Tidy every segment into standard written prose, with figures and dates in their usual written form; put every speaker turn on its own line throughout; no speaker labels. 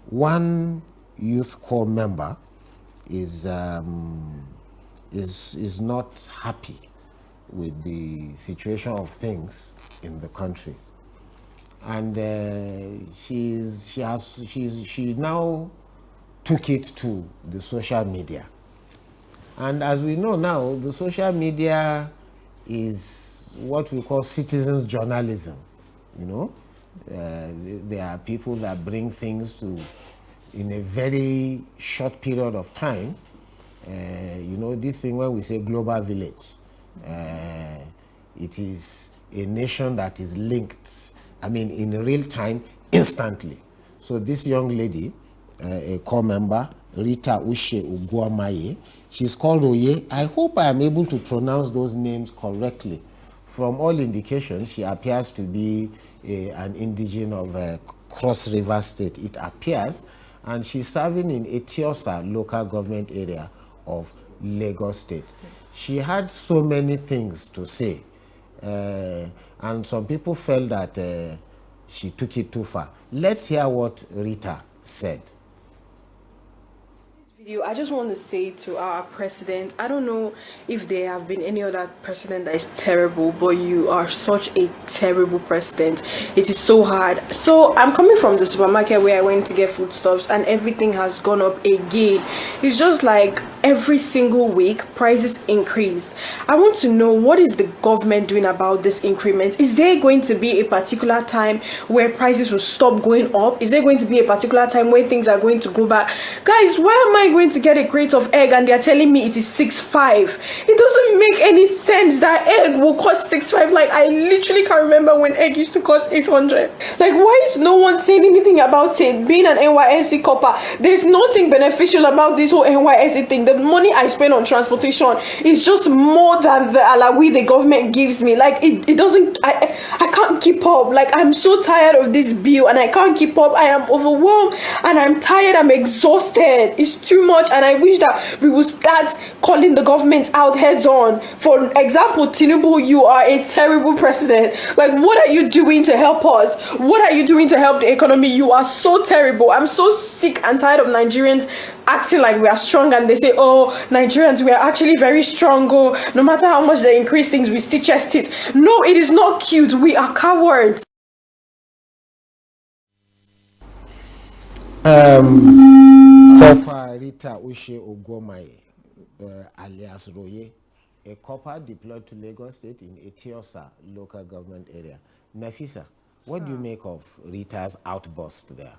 one youth corps member is not happy with the situation of things in the country, and she now took it to the social media. And as we know now, the social media is what we call citizens journalism. You know, there are people that bring things to, in a very short period of time. You know, this thing when we say global village, it is a nation that is linked, I mean, in real time, instantly. So this young lady, a core member, Rita Ushe Uguamaye, she's called Oye. I hope I am able to pronounce those names correctly. From all indications, she appears to be an indigene of Cross River State, it appears, and she's serving in Etiosa local government area of Lagos State. She had so many things to say, and some people felt that she took it too far. Let's hear what Rita said.
I just want to say to our president, I don't know if there have been any other president that is terrible, but you are such a terrible president. It is so hard. So I'm coming from the supermarket where I went to get foodstuffs, and everything has gone up again. It's just like every single week prices increase. I want to know, what is the government doing about this increment? Is there going to be a particular time where prices will stop going up? Is there going to be a particular time where things are going to go back? Guys, why am I going to get a crate of egg and they're telling me it is 6.5? It doesn't make any sense that egg will cost 6.5. Like, I literally can't remember when egg used to cost 800. Like, why is no one saying anything about it? Being an NYSC copper, there's nothing beneficial about this whole NYSC thing. The money I spend on transportation is just more than the alawi the government gives me. Like, it doesn't, I can't keep up. Like, I'm so tired of this bill and I can't keep up. I am overwhelmed and I'm tired. I'm exhausted. It's too much, and I wish that we will start calling the government out heads on. For example, Tinubu, you are a terrible president. Like, what are you doing to help us? What are you doing to help the economy? You are so terrible. I'm so sick and tired of Nigerians acting like we are strong, and they say, oh, Nigerians, we are actually very strong. Oh, no matter how much they increase things, we still chest it. No, it is not cute. We are cowards.
Corper Rita Ushe Uguamaye, alias Roye, a corper deployed to Lagos State in Etiosa local government area. Nafisa, what do you make of Rita's outburst there?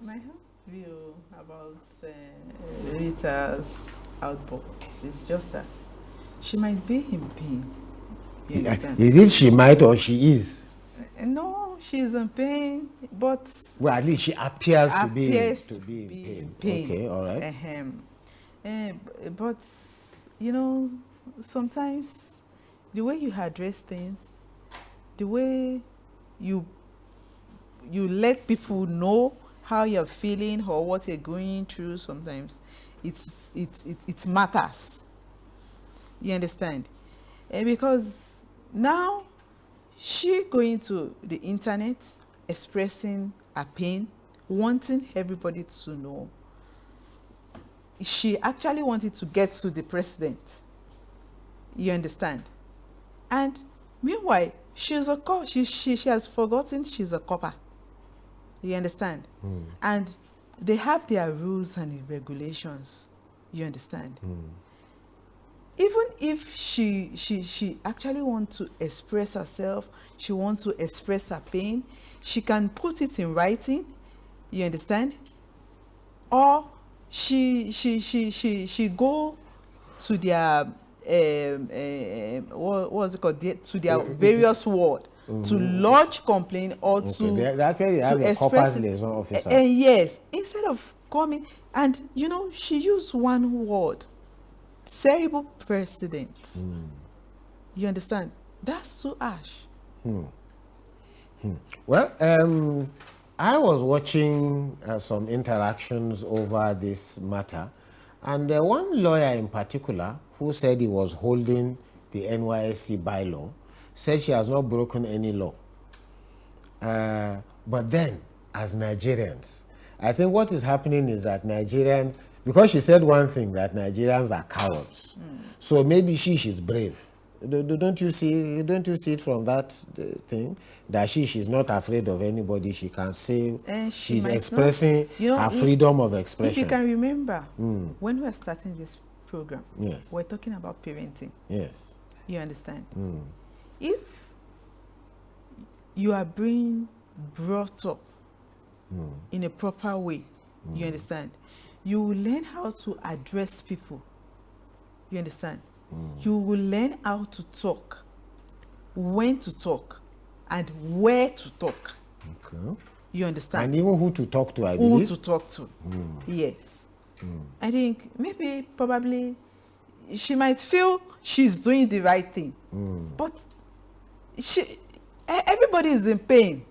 My view about Rita's outburst is just that she might be in pain.
Is it she might or she is?
No, she is in pain, but
well, at least she appears to be in pain. Okay, all right.
But you know, sometimes the way you address things, the way you let people know how you're feeling or what you're going through, sometimes it matters. You understand? Because now she going to the internet, expressing her pain, wanting everybody to know. She actually wanted to get to the president. You understand? And meanwhile, she's a cop. She has forgotten she's a copper. You understand? And they have their rules and regulations. You understand? Even if she actually wants to express herself, she wants to express her pain, she can put it in writing. You understand? Or she go to their what's it called? To their various ward to lodge complaint or to
they actually have a corporate liaison officer.
And yes, instead of coming, and you know, she used one word: terrible president. You understand? That's too harsh.
Well, I was watching some interactions over this matter, and one lawyer in particular who said he was holding the NYSC bylaw said she has not broken any law. But then, as Nigerians, I think what is happening is that Nigerians, because she said one thing, that Nigerians are cowards. So maybe she's brave. Don't you see it from that thing, that she's not afraid of anybody? She can say she's expressing her freedom of expression.
If you can remember, when we were starting this program,
yes,
we're talking about parenting.
Yes.
You understand? If you are being brought up in a proper way, you understand, you will learn how to address people. You understand? You will learn how to talk, when to talk, and where to talk.
Okay.
You understand?
And even who to talk to, I believe.
Who to talk to. Yes. I think maybe, probably, she might feel she's doing the right thing. But everybody is in pain.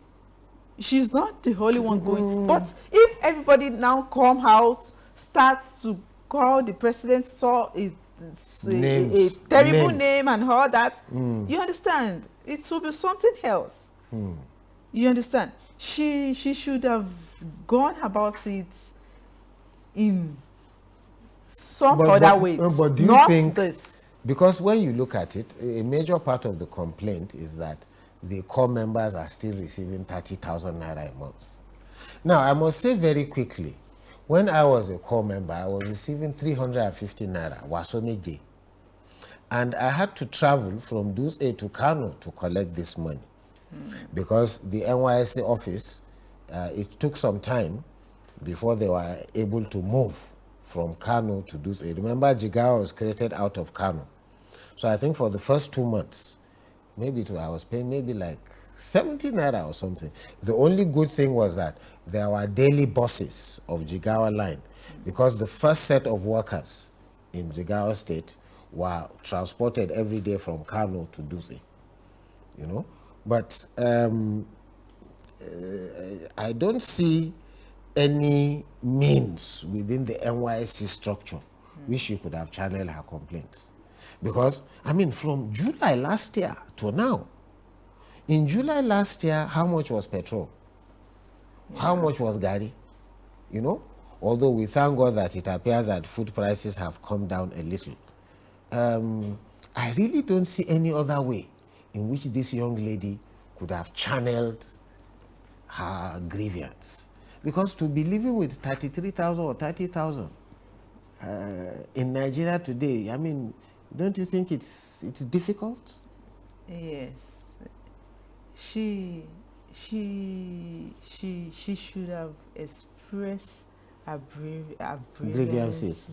She's not the only one going. But if everybody now come out, starts to call the president, a terrible name and all that, you understand, it will be something else. You understand? She should have gone about it in some other way.
But do you think this? Because when you look at it, a major part of the complaint is that the core members are still receiving 30,000 naira a month. Now, I must say very quickly, when I was a core member, I was receiving 350 naira, Wasomeje. And I had to travel from Duse to Kano to collect this money. Because the NYSC office, it took some time before they were able to move from Kano to Duse. Remember, Jigawa was created out of Kano. So I think for the first 2 months, I was paying maybe like 70 naira or something. The only good thing was that there were daily buses of Jigawa line, because the first set of workers in Jigawa state were transported every day from Kano to Duse, you know. But I don't see any means within the NYSC structure which she could have channeled her complaints. Because, I mean, from July last year to now, in July last year, how much was petrol? How much was Gari? You know? Although we thank God that it appears that food prices have come down a little. I really don't see any other way in which this young lady could have channeled her grievance. Because to be living with 33,000 or 30,000 in Nigeria today, I mean, don't you think it's difficult?
Yes. She should have expressed her grievances.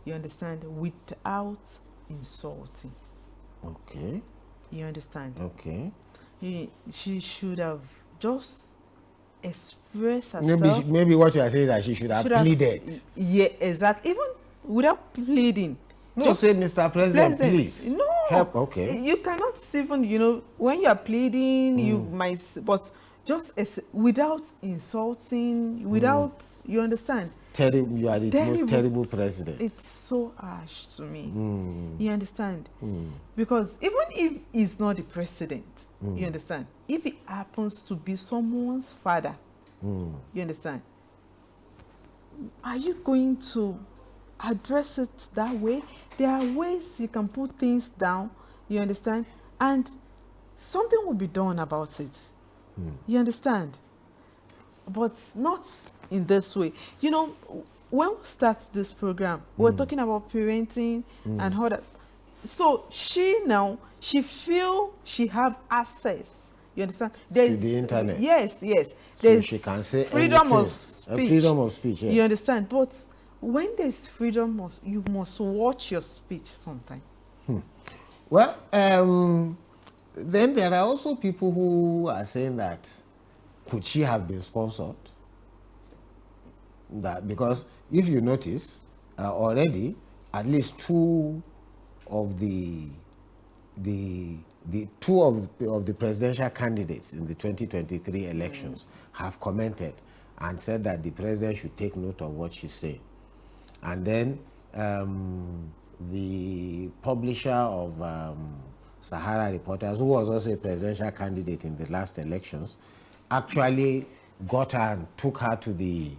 You understand? Without insulting.
Okay.
You understand?
Okay.
She should have just expressed herself.
Maybe what you are saying is that she should have pleaded.
Yeah, exactly. Even without pleading.
No, just say, Mr. President, please.
No.
Help. Okay.
You cannot even, when you are pleading, you might, but just without insulting, without, you understand?
You are the most terrible president.
It's so harsh to me. You understand? Because even if he's not the president, you understand? If it happens to be someone's father, you understand? Are you going to address it that way? There are ways you can put things down, you understand? And something will be done about it. You understand? But not in this way. When we start this program, we're talking about parenting and all that. So she feel she have access. You understand?
To the internet.
Yes.
So she can say
freedom
anything.
of speech.
Freedom of speech, yes.
You understand? But when there's freedom, you must watch your speech sometime.
Well, then there are also people who are saying that could she have been sponsored? That because if you notice, already at least two of the presidential candidates in the 2023 elections have commented and said that the president should take note of what she's saying. And then the publisher of Sahara Reporters, who was also a presidential candidate in the last elections, actually got her and took her to the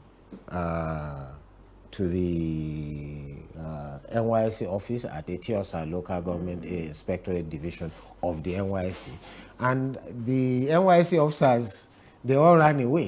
NYSC office at Etiosa local government inspectorate division of the NYSC. And the NYSC officers, they all ran away.